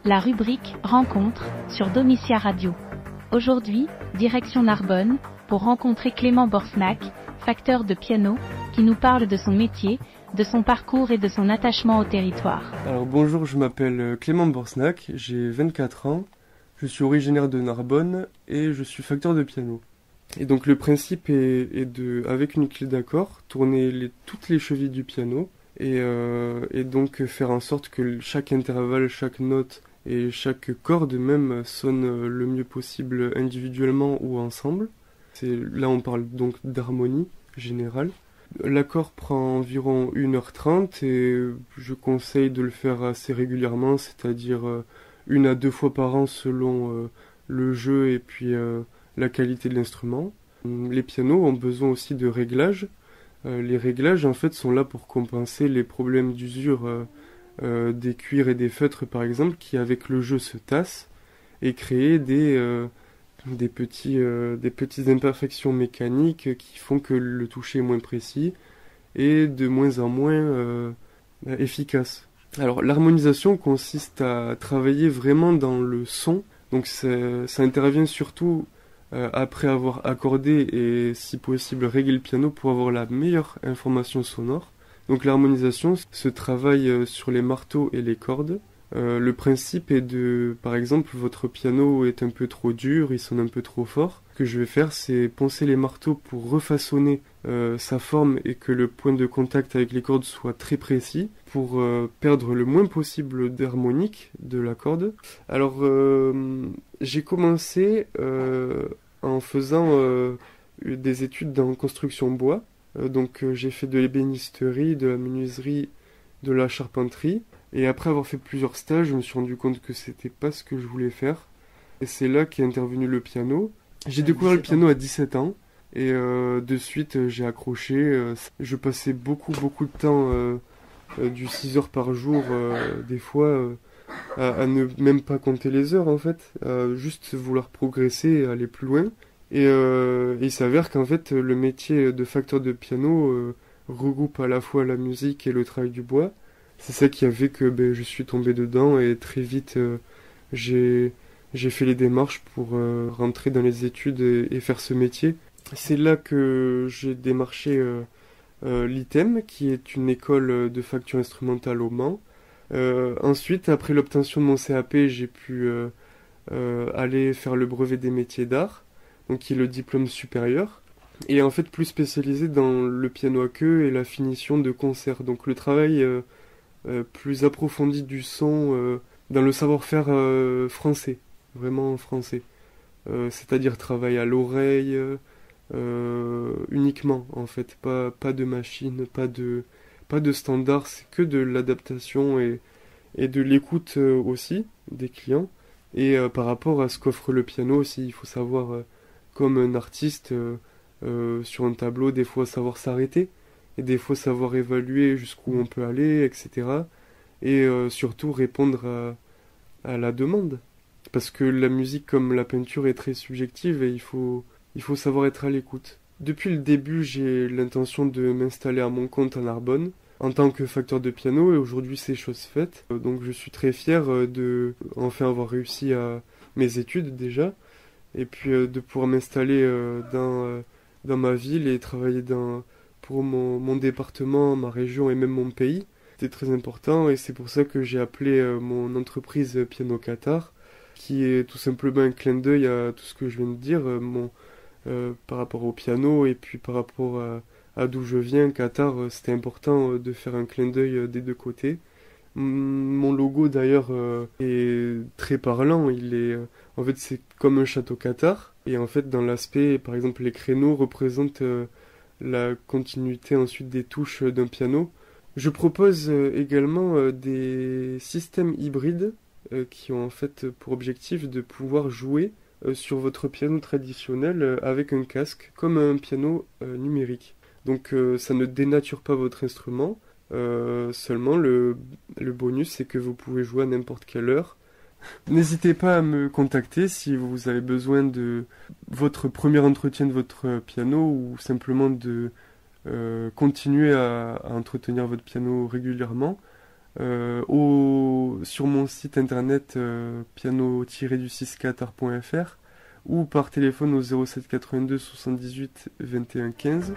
la rubrique Rencontre sur Domitia Radio. Aujourd'hui, direction Narbonne, pour rencontrer Clément Borsnack, facteur de piano, qui nous parle de son métier, de son parcours et de son attachement au territoire. Alors bonjour, je m'appelle Clément Borsnack, j'ai 24 ans, je suis originaire de Narbonne et je suis facteur de piano. Et donc le principe est de, avec une clé d'accord, tourner toutes les chevilles du piano et donc faire en sorte que chaque intervalle, chaque note et chaque corde même sonne le mieux possible individuellement ou ensemble. Là on parle donc d'harmonie générale. L'accord prend environ 1h30 et je conseille de le faire assez régulièrement, c'est-à-dire 1 à 2 fois par an selon le jeu et puis la qualité de l'instrument. Les pianos ont besoin aussi de réglages. Les réglages en fait sont là pour compenser les problèmes d'usure des cuirs et des feutres par exemple qui avec le jeu se tassent et créer des petites imperfections mécaniques qui font que le toucher est moins précis et de moins en moins efficace. Alors l'harmonisation consiste à travailler vraiment dans le son, donc ça intervient surtout après avoir accordé et si possible réglé le piano pour avoir la meilleure information sonore. Donc l'harmonisation se travaille sur les marteaux et les cordes. Le principe est par exemple, votre piano est un peu trop dur, il sonne un peu trop fort. Ce que je vais faire, c'est poncer les marteaux pour refaçonner sa forme et que le point de contact avec les cordes soit très précis pour perdre le moins possible d'harmonique de la corde. Alors, j'ai commencé en faisant des études en construction bois. Donc, j'ai fait de l'ébénisterie, de la menuiserie, de la charpenterie. Et après avoir fait plusieurs stages, je me suis rendu compte que c'était pas ce que je voulais faire. Et c'est là qu'est intervenu le piano. J'ai découvert le piano à 17 ans. Et de suite, j'ai accroché. Je passais beaucoup de temps, du 6 heures par jour, des fois, à ne même pas compter les heures en fait. À juste vouloir progresser et aller plus loin. Et il s'avère qu'en fait, le métier de facteur de piano regroupe à la fois la musique et le travail du bois. C'est ça qui a fait que je suis tombé dedans et très vite j'ai fait les démarches pour rentrer dans les études et faire ce métier. C'est là que j'ai démarché l'ITEM, qui est une école de facture instrumentale au Mans. Ensuite, après l'obtention de mon CAP, j'ai pu aller faire le brevet des métiers d'art, donc qui est le diplôme supérieur. Et en fait plus spécialisé dans le piano à queue et la finition de concert. Donc le travail plus approfondi du son dans le savoir-faire français, vraiment français. C'est-à-dire travail à l'oreille uniquement en fait, pas de machine, pas de standard, c'est que de l'adaptation et de l'écoute aussi des clients. Et par rapport à ce qu'offre le piano aussi, il faut savoir, comme un artiste sur un tableau, des fois savoir s'arrêter. Et des fois savoir évaluer jusqu'où on peut aller, etc. Et surtout répondre à la demande. Parce que la musique comme la peinture est très subjective et il faut savoir être à l'écoute. Depuis le début, j'ai l'intention de m'installer à mon compte à Narbonne en tant que facteur de piano et aujourd'hui c'est chose faite. Donc je suis très fier de enfin avoir réussi à mes études déjà et puis de pouvoir m'installer dans ma ville et travailler pour mon département, ma région et même mon pays. C'était très important et c'est pour ça que j'ai appelé mon entreprise Piano Qatar, qui est tout simplement un clin d'œil à tout ce que je viens de dire, par rapport au piano et puis par rapport à d'où je viens, Qatar, c'était important de faire un clin d'œil des deux côtés. Mon logo d'ailleurs est très parlant, en fait c'est comme un château Qatar et en fait dans l'aspect, par exemple les créneaux représentent la continuité ensuite des touches d'un piano. Je propose également des systèmes hybrides qui ont en fait pour objectif de pouvoir jouer sur votre piano traditionnel avec un casque, comme un piano numérique. Donc ça ne dénature pas votre instrument, seulement le bonus c'est que vous pouvez jouer à n'importe quelle heure. N'hésitez pas à me contacter si vous avez besoin de votre premier entretien de votre piano ou simplement de continuer à entretenir votre piano régulièrement. sur mon site internet piano-du6qatar.fr ou par téléphone au 07 82 78 21 15.